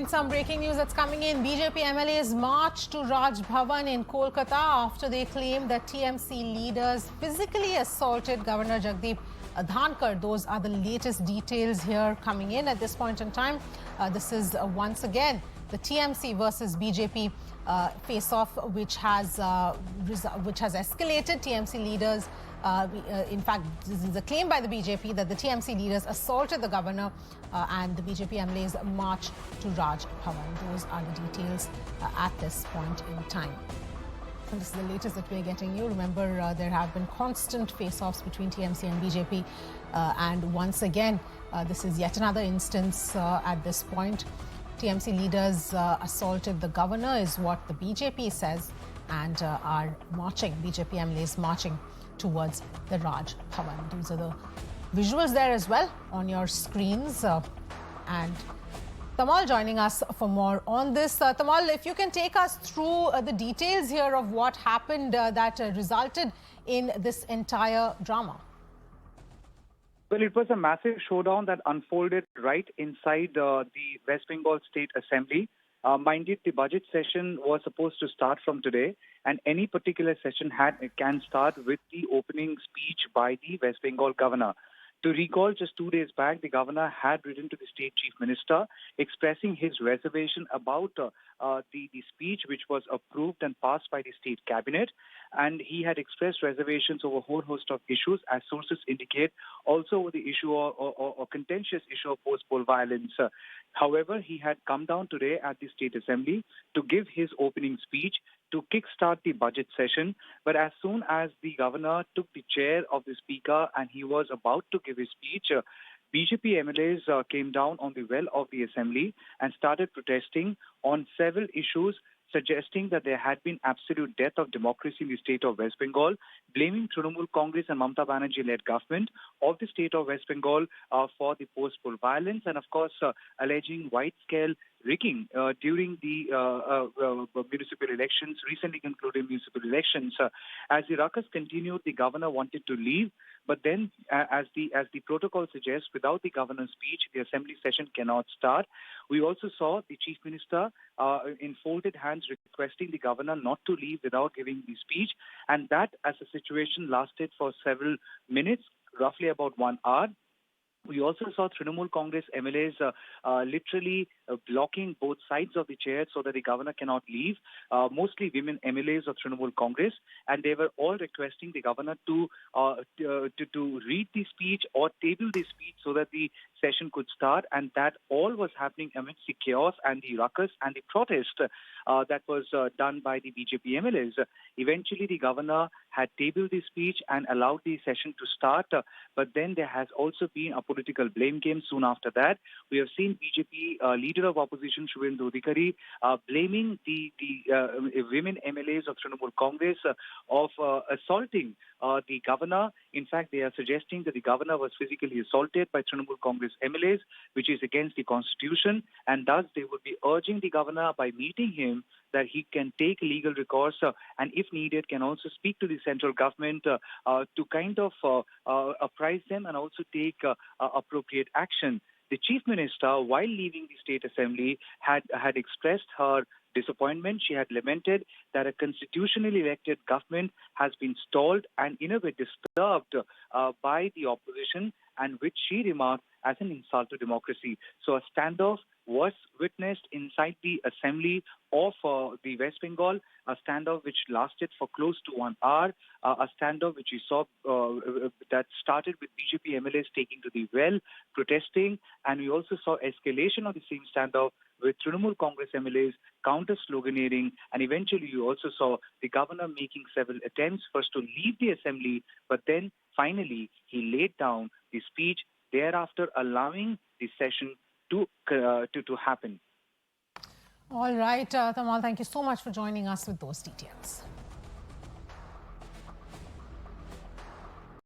In some breaking news that's coming in, BJP MLAs marched to Raj Bhawan in Kolkata after they claimed that TMC leaders physically assaulted Governor Jagdeep Dhankhar. Those are the latest details here coming in at this point in time. This is once again the TMC versus BJP face-off, which has escalated. TMC leaders, in fact, this is a claim by the BJP that the TMC leaders assaulted the governor, and the BJP MLAs marched to Raj Bhawan. Those are the details at this point in time. And this is the latest that we're getting you. Remember, there have been constant face-offs between TMC and BJP. And once again, this is yet another instance at this point. TMC leaders assaulted the governor is what the BJP says, and are marching, BJP MLAs marching towards the Raj Bhawan. Those are the visuals there as well on your screens. And Tamal joining us for more on this. Tamal, if you can take us through the details here of what happened that resulted in this entire drama. Well, it was a massive showdown that unfolded right inside the West Bengal State Assembly. Mind you, the budget session was supposed to start from today, and any particular session can start with the opening speech by the West Bengal governor. To recall, just 2 days back, the governor had written to the state chief minister expressing his reservation about the speech which was approved and passed by the state cabinet. And he had expressed reservations over a whole host of issues, as sources indicate, also over the issue or contentious issue of post-poll violence. However, he had come down today at the State Assembly to give his opening speech to kickstart the budget session. But as soon as the governor took the chair of the speaker and he was about to give his speech, BJP MLAs came down on the well of the assembly and started protesting on several issues, suggesting that there had been absolute death of democracy in the state of West Bengal, blaming Trinamool Congress and Mamata Banerjee-led government of the state of West Bengal for the post-poll violence, and of course alleging wide-scale rigging during the municipal elections, recently concluded municipal elections. As the ruckus continued, the governor wanted to leave, but then, as the protocol suggests, without the governor's speech, the assembly session cannot start. We also saw the chief minister in folded hands requesting the governor not to leave without giving the speech, and that, as the situation lasted for several minutes, roughly about 1 hour. We also saw Trinamool Congress MLAs literally blocking both sides of the chair so that the governor cannot leave, mostly women MLAs of Trinamool Congress, and they were all requesting the governor to read the speech or table the speech so that the session could start, and that all was happening amidst the chaos and the ruckus and the protest that was done by the BJP MLAs. Eventually, the governor had tabled the speech and allowed the session to start, but then there has also been a political blame game soon after that. We have seen BJP leader of opposition, Shubhendu Adhikari, blaming the women MLAs of Trinamool Congress of assaulting the governor. In fact, they are suggesting that the governor was physically assaulted by Trinamool Congress MLAs, which is against the constitution, and thus they would be urging the governor, by meeting him, that he can take legal recourse and, if needed, can also speak to the central government to kind of apprise them and also take appropriate action. The chief minister, while leaving the state assembly, had expressed her disappointment. She had lamented that a constitutionally elected government has been stalled and in a way disturbed by the opposition, and which she remarked as an insult to democracy. So a standoff was witnessed inside the assembly of the West Bengal, a standoff which lasted for close to 1 hour, a standoff which we saw that started with BJP MLAs taking to the well, protesting, and we also saw escalation of the same standoff with Trinamool Congress MLAs counter-sloganeering, and eventually you also saw the governor making several attempts first to leave the assembly, but then finally he laid down the speech, thereafter allowing the session to happen. All right, Tamal, thank you so much for joining us with those details.